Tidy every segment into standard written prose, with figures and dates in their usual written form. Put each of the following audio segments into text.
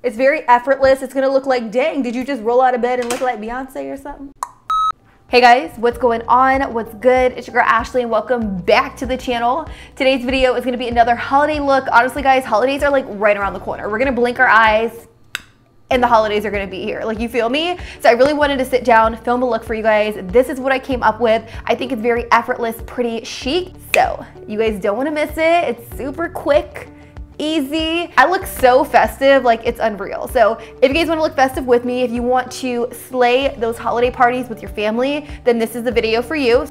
It's very effortless. It's gonna look like, dang, did you just roll out of bed and look like Beyonce or something? Hey guys, what's going on? What's good? It's your girl Ashley and welcome back to the channel. Today's video is gonna be another holiday look. Honestly guys, holidays are like right around the corner. We're gonna blink our eyes and the holidays are gonna be here. Like, you feel me? So I really wanted to sit down, film a look for you guys. This is what I came up with. I think it's very effortless, pretty chic. So you guys don't wanna miss it. It's super quick, easy. I look so festive, like it's unreal. So if you guys want to look festive with me, if you want to slay those holiday parties with your family, then this is the video for you.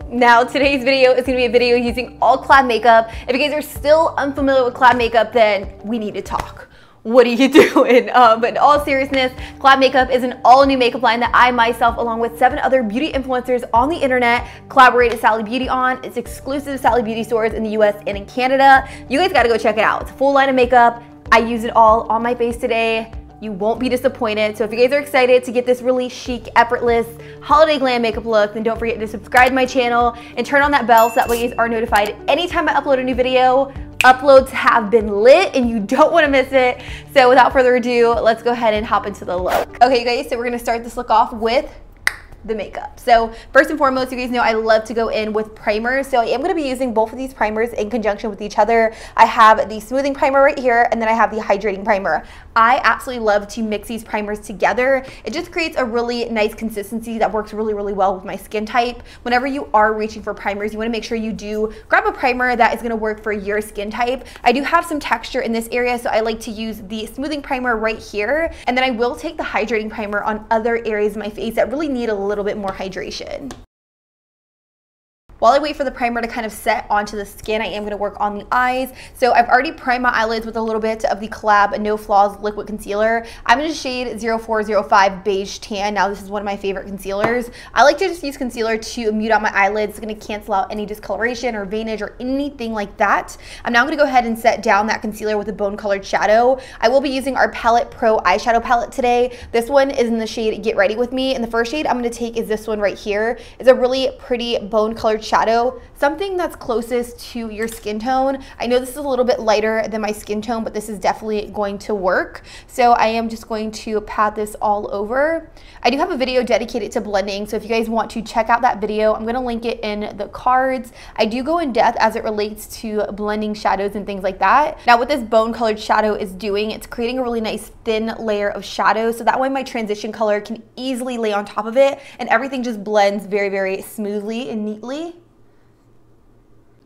Now today's video is going to be a video using all COLLAB makeup. If you guys are still unfamiliar with COLLAB makeup, then we need to talk. What are you doing? But in all seriousness, COLLAB Makeup is an all-new makeup line that I myself, along with 7 other beauty influencers on the internet, collaborated with Sally Beauty on. It's exclusive to Sally Beauty stores in the US and in Canada. You guys gotta go check it out. It's a full line of makeup. I use it all on my face today. You won't be disappointed. So if you guys are excited to get this really chic, effortless, holiday glam makeup look, then don't forget to subscribe to my channel and turn on that bell so that way you guys are notified anytime I upload a new video. Uploads have been lit and you don't want to miss it. So without further ado, let's go ahead and hop into the look. Okay, you guys, so we're gonna start this look off with the makeup. So first and foremost, you guys know I love to go in with primers. So I am going to be using both of these primers in conjunction with each other. I have the smoothing primer right here, and then I have the hydrating primer. I absolutely love to mix these primers together. It just creates a really nice consistency that works really, really well with my skin type. Whenever you are reaching for primers, you want to make sure you do grab a primer that is going to work for your skin type. I do have some texture in this area, so I like to use the smoothing primer right here, and then I will take the hydrating primer on other areas of my face that really need a little bit more hydration. While I wait for the primer to kind of set onto the skin, I am going to work on the eyes. So I've already primed my eyelids with a little bit of the COLLAB No Flaws Liquid Concealer. I'm in the shade 0405 Beige Tan. Now this is one of my favorite concealers. I like to just use concealer to mute out my eyelids. It's going to cancel out any discoloration or veinage or anything like that. I'm now going to go ahead and set down that concealer with a bone colored shadow. I will be using our Palette Pro eyeshadow palette today. This one is in the shade Get Ready With Me, and the first shade I'm going to take is this one right here. It's a really pretty bone colored shadow, something that's closest to your skin tone. I know this is a little bit lighter than my skin tone, but this is definitely going to work. So I am just going to pat this all over. I do have a video dedicated to blending, so if you guys want to check out that video, I'm going to link it in the cards. I do go in depth as it relates to blending shadows and things like that. Now what this bone colored shadow is doing, it's creating a really nice thin layer of shadow, so that way my transition color can easily lay on top of it and everything just blends very, very smoothly and neatly.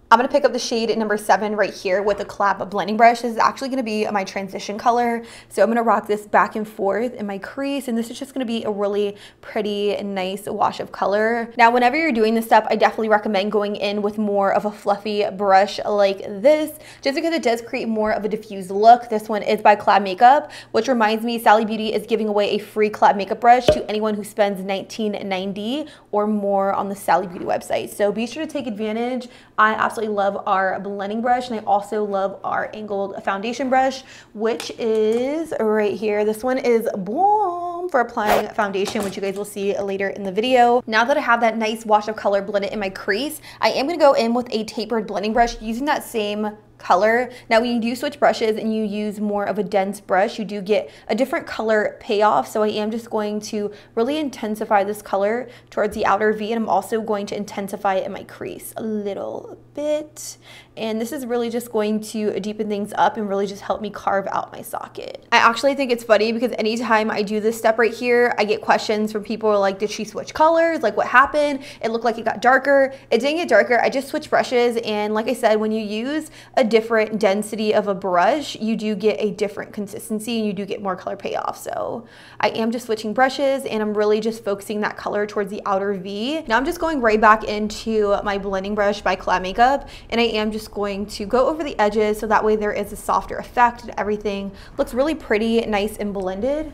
I'm going to pick up the shade number 7 right here with a COLLAB blending brush. This is actually going to be my transition color. So I'm going to rock this back and forth in my crease, and this is just going to be a really pretty and nice wash of color. Now, whenever you're doing this step, I definitely recommend going in with more of a fluffy brush like this, just because it does create more of a diffused look. This one is by COLLAB Makeup, which reminds me, Sally Beauty is giving away a free COLLAB makeup brush to anyone who spends $19.90 or more on the Sally Beauty website. So be sure to take advantage. I absolutely love our blending brush, and I also love our angled foundation brush, which is right here. This one is boom for applying foundation, which you guys will see later in the video. Now that I have that nice wash of color blended in my crease, I am going to go in with a tapered blending brush using that same color. Now when you do switch brushes and you use more of a dense brush, you do get a different color payoff. So I am just going to really intensify this color towards the outer V, and I'm also going to intensify it in my crease a little bit. And this is really just going to deepen things up and really just help me carve out my socket. I actually think it's funny because anytime I do this step right here, I get questions from people like, did she switch colors? Like, what happened? It looked like it got darker. It didn't get darker. I just switched brushes. And like I said, when you use a different density of a brush, you do get a different consistency and you do get more color payoff. So I am just switching brushes and I'm really just focusing that color towards the outer V. Now I'm just going right back into my blending brush by COLLAB Makeup, and I am just going to go over the edges so that way there is a softer effect and everything looks really pretty, nice and blended.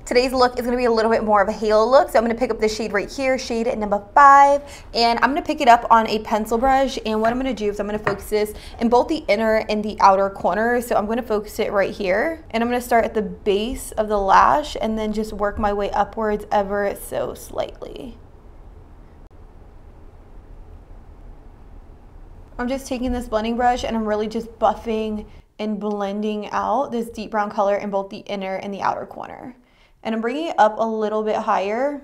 Today's look is going to be a little bit more of a halo look, so I'm going to pick up this shade right here, shade number 5, and I'm going to pick it up on a pencil brush, and what I'm going to do is I'm going to focus this in both the inner and the outer corners. So I'm going to focus it right here, and I'm going to start at the base of the lash and then just work my way upwards ever so slightly. I'm just taking this blending brush and I'm really just buffing and blending out this deep brown color in both the inner and the outer corner. And I'm bringing it up a little bit higher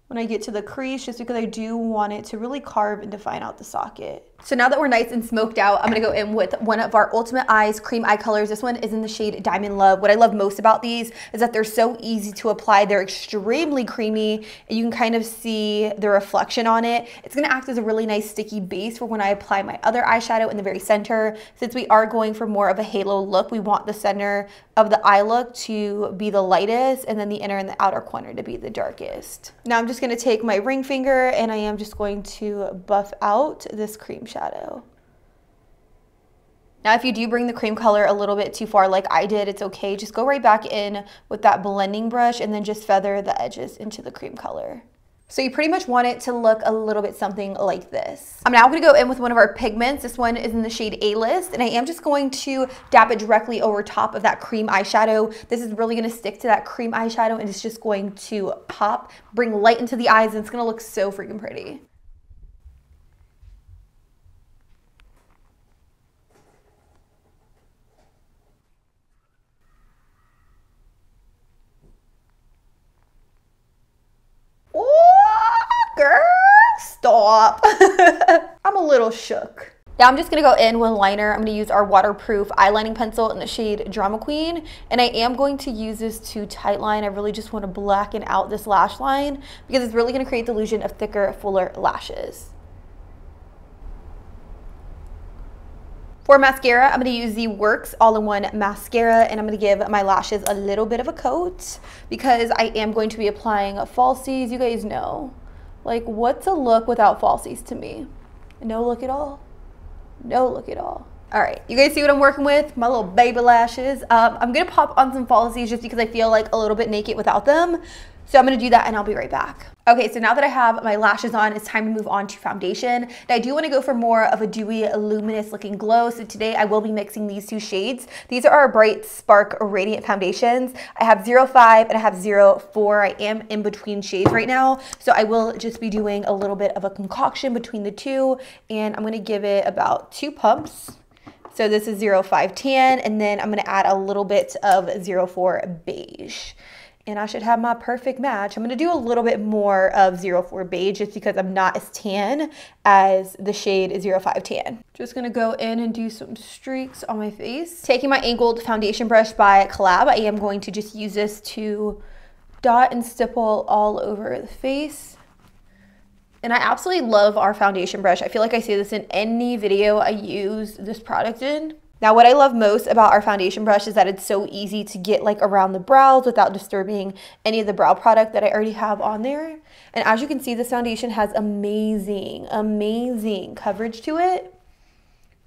when I get to the crease, just because I do want it to really carve and define out the socket. So now that we're nice and smoked out, I'm gonna go in with one of our Ultimate Eyes cream eye colors. This one is in the shade Diamond Love. What I love most about these is that they're so easy to apply. They're extremely creamy, and you can kind of see the reflection on it. It's gonna act as a really nice sticky base for when I apply my other eyeshadow in the very center. Since we are going for more of a halo look, we want the center of the eye look to be the lightest, and then the inner and the outer corner to be the darkest. Now I'm just gonna take my ring finger, and I am just going to buff out this cream shadow. Now, if you do bring the cream color a little bit too far like I did, it's okay. Just go right back in with that blending brush and then just feather the edges into the cream color. So you pretty much want it to look a little bit something like this. I'm now gonna go in with one of our pigments. This one is in the shade A-List, and I am just going to dab it directly over top of that cream eyeshadow. This is really gonna stick to that cream eyeshadow, and it's just going to pop, bring light into the eyes, and it's gonna look so freaking pretty. Girl, stop. I'm a little shook. Now I'm just gonna go in with liner. I'm gonna use our waterproof eyelining pencil in the shade Drama Queen, and I am going to use this to tightline. I really just want to blacken out this lash line because it's really gonna create the illusion of thicker, fuller lashes. For mascara, I'm going to use the Works All-in-One Mascara, and I'm going to give my lashes a little bit of a coat because I am going to be applying falsies. You guys know, like, what's a look without falsies to me? No look at all. No look at all. All right, you guys see what I'm working with? My little baby lashes. I'm going to pop on some falsies just because I feel like a little bit naked without them. So I'm gonna do that and I'll be right back. Okay, so now that I have my lashes on, it's time to move on to foundation. Now I do wanna go for more of a dewy, luminous looking glow. So today I will be mixing these two shades. These are our Bright Spark Radiant foundations. I have 05 and I have 04. I am in between shades right now. So I will just be doing a little bit of a concoction between the two, and I'm gonna give it about 2 pumps. So this is 05 tan, and then I'm gonna add a little bit of 04 beige. And I should have my perfect match. I'm gonna do a little bit more of 04 beige just because I'm not as tan as the shade 05 tan. Just gonna go in and do some streaks on my face. Taking my angled foundation brush by COLLAB, I am going to just use this to dot and stipple all over the face. And I absolutely love our foundation brush. I feel like I say this in any video I use this product in. Now, what I love most about our foundation brush is that it's so easy to get like around the brows without disturbing any of the brow product that I already have on there. And as you can see, this foundation has amazing, amazing coverage to it.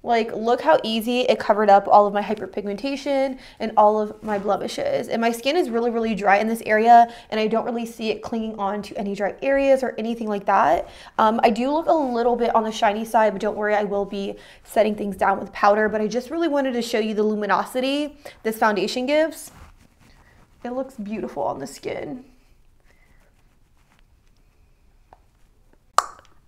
Like, look how easy it covered up all of my hyperpigmentation and all of my blemishes. And my skin is really, really dry in this area, and I don't really see it clinging on to any dry areas or anything like that. I do look a little bit on the shiny side, but don't worry, I will be setting things down with powder. But I just really wanted to show you the luminosity this foundation gives. It looks beautiful on the skin.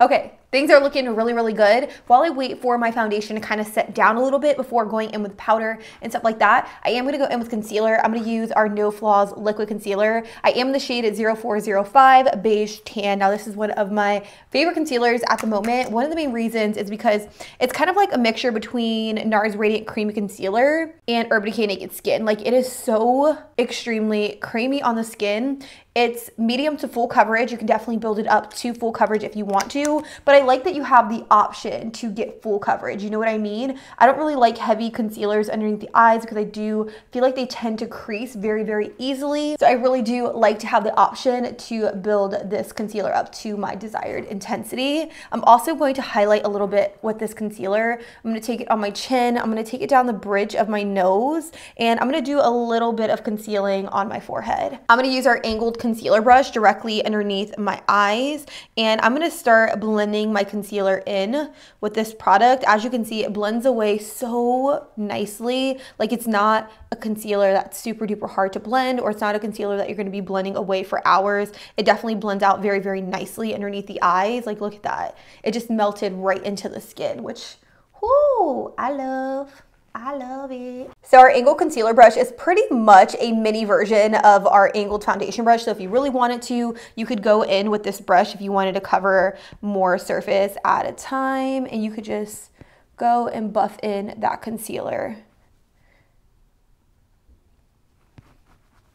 Okay, things are looking really, really good. While I wait for my foundation to kind of set down a little bit before going in with powder and stuff like that, I am gonna go in with concealer. I'm gonna use our No Flaws liquid concealer. I am in the shade 0405 beige tan. Now this is one of my favorite concealers at the moment. One of the main reasons is because it's kind of like a mixture between NARS Radiant Creamy Concealer and Urban Decay Naked Skin. Like, it is so extremely creamy on the skin. It's medium to full coverage. You can definitely build it up to full coverage if you want to, but I like that you have the option to get full coverage. You know what I mean? I don't really like heavy concealers underneath the eyes because I do feel like they tend to crease very, very easily. So I really do like to have the option to build this concealer up to my desired intensity. I'm also going to highlight a little bit with this concealer. I'm going to take it on my chin. I'm going to take it down the bridge of my nose, and I'm going to do a little bit of concealing on my forehead. I'm going to use our angled concealer brush directly underneath my eyes, and I'm going to start blending my concealer in with this product. As you can see, it blends away so nicely. Like, it's not a concealer that's super duper hard to blend, or it's not a concealer that you're going to be blending away for hours. It definitely blends out very, very nicely underneath the eyes. Like, look at that. It just melted right into the skin, which, whoo, I love. I love it. So our angled concealer brush is pretty much a mini version of our angled foundation brush. So if you really wanted to, you could go in with this brush if you wanted to cover more surface at a time, and you could just go and buff in that concealer.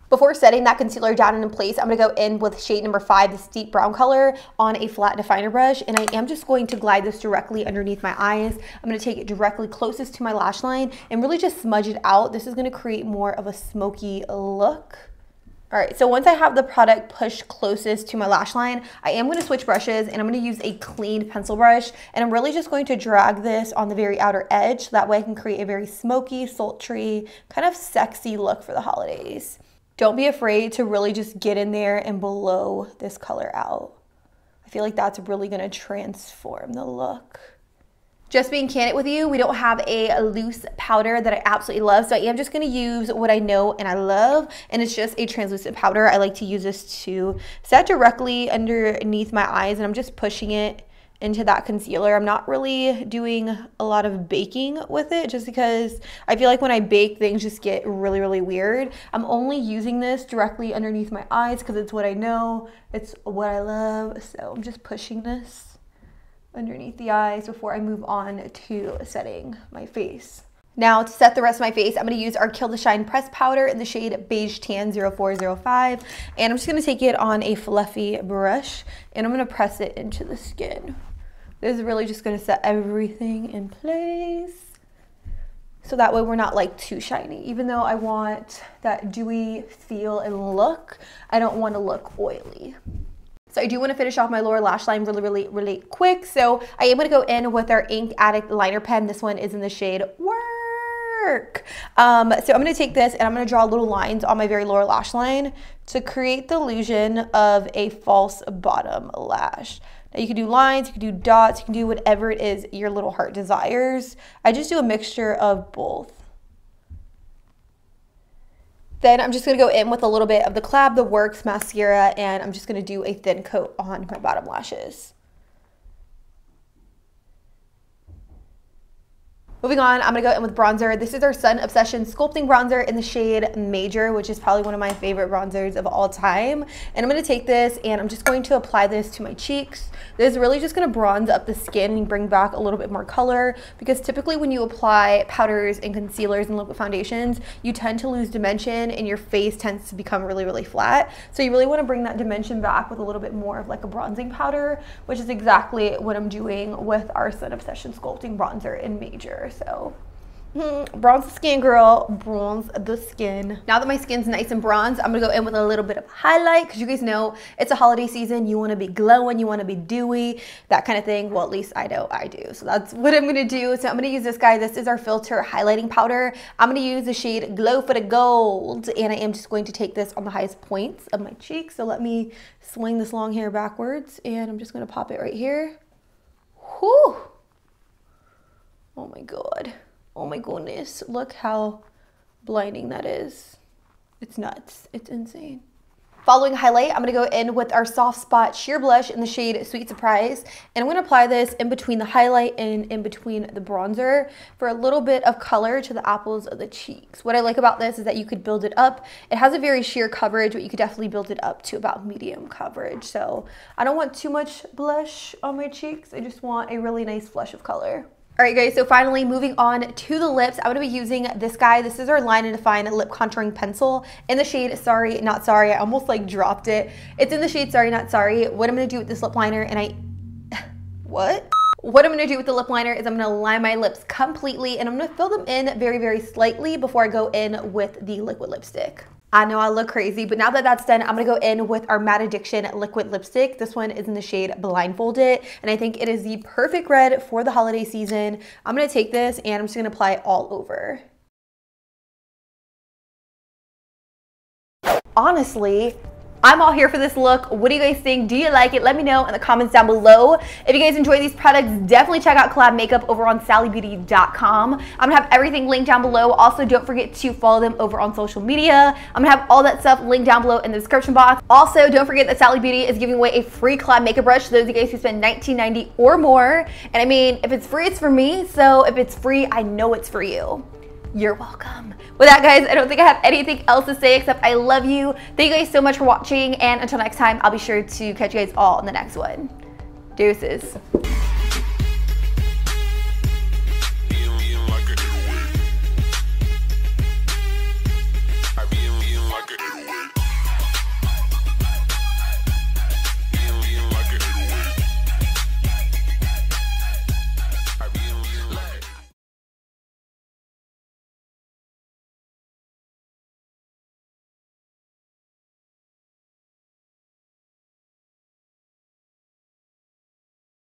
Before setting that concealer down and in place, I'm gonna go in with shade number 5, this deep brown color, on a flat definer brush. And I am just going to glide this directly underneath my eyes. I'm gonna take it directly closest to my lash line and really just smudge it out. This is gonna create more of a smoky look. All right, so once I have the product pushed closest to my lash line, I am gonna switch brushes and I'm gonna use a clean pencil brush. And I'm really just going to drag this on the very outer edge so that way I can create a very smoky, sultry, kind of sexy look for the holidays. Don't be afraid to really just get in there and blow this color out. I feel like that's really gonna transform the look. Just being candid with you, we don't have a loose powder that I absolutely love, so I am just gonna use what I know and I love, and it's just a translucent powder. I like to use this to set directly underneath my eyes, and I'm just pushing it into that concealer. I'm not really doing a lot of baking with it just because I feel like when I bake, things just get really, really weird. I'm only using this directly underneath my eyes because it's what I know, it's what I love. So I'm just pushing this underneath the eyes before I move on to setting my face. Now to set the rest of my face, I'm going to use our Kill the Shine Press Powder in the shade Beige Tan 0405. And I'm just going to take it on a fluffy brush and I'm going to press it into the skin. This is really just going to set everything in place. So that way we're not like too shiny. Even though I want that dewy feel and look, I don't want to look oily. So I do want to finish off my lower lash line really quick. So I am going to go in with our Ink Addict liner pen. This one is in the shade Work. So I'm going to take this and I'm going to draw little lines on my very lower lash line to create the illusion of a false bottom lash. Now you can do lines, you can do dots, you can do whatever it is your little heart desires. I just do a mixture of both. Then I'm just going to go in with a little bit of the COLLAB The Works mascara, and I'm just going to do a thin coat on my bottom lashes. Moving on, I'm going to go in with bronzer. This is our Sun Obsession Sculpting Bronzer in the shade Major, which is probably one of my favorite bronzers of all time. And I'm going to take this and I'm just going to apply this to my cheeks. This is really just going to bronze up the skin and bring back a little bit more color, because typically when you apply powders and concealers and liquid foundations, you tend to lose dimension and your face tends to become really flat. So you really want to bring that dimension back with a little bit more of like a bronzing powder, which is exactly what I'm doing with our Sun Obsession Sculpting Bronzer in Major. So bronze the skin, girl, bronze the skin. Now that my skin's nice and bronzed, I'm gonna go in with a little bit of highlight, because you guys know it's a holiday season. You want to be glowing, you want to be dewy, that kind of thing. Well, at least I know I do. So that's what I'm gonna do. So I'm gonna use this guy. This is our Filter highlighting powder. I'm gonna use the shade Glow for the Gold, and I am just going to take this on the highest points of my cheeks. So let me swing this long hair backwards, and I'm just gonna pop it right here. Whew. Oh my god. Oh my goodness. Look how blinding that is. It's nuts. It's insane. Following highlight, I'm going to go in with our Soft Spot Sheer Blush in the shade Sweet Surprise. And I'm going to apply this in between the highlight and in between the bronzer for a little bit of color to the apples of the cheeks. What I like about this is that you could build it up. It has a very sheer coverage, but you could definitely build it up to about medium coverage. So I don't want too much blush on my cheeks. I just want a really nice flush of color. All right, guys, so finally moving on to the lips, I'm going to be using this guy. This is our Line and Define lip contouring pencil in the shade Sorry Not Sorry. I almost like dropped it. It's in the shade Sorry Not Sorry. What I'm going to do with this lip liner, What I'm going to do with the lip liner is I'm going to line my lips completely, and I'm going to fill them in very slightly before I go in with the liquid lipstick. I know I look crazy, but now that that's done, I'm gonna go in with our Matte Addiction liquid lipstick. This one is in the shade Blindfolded, and I think it is the perfect red for the holiday season. I'm gonna take this and I'm just gonna apply it all over. Honestly, I'm all here for this look. What do you guys think? Do you like it? Let me know in the comments down below. If you guys enjoy these products, definitely check out COLLAB Makeup over on sallybeauty.com. I'm gonna have everything linked down below. Also, don't forget to follow them over on social media. I'm gonna have all that stuff linked down below in the description box. Also, don't forget that Sally Beauty is giving away a free COLLAB makeup brush to those of you guys who spend $19.90 or more. And I mean, if it's free, it's for me. So if it's free, I know it's for you. You're welcome. With that, guys, I don't think I have anything else to say except I love you. Thank you guys so much for watching, and until next time, I'll be sure to catch you guys all in the next one. Deuces.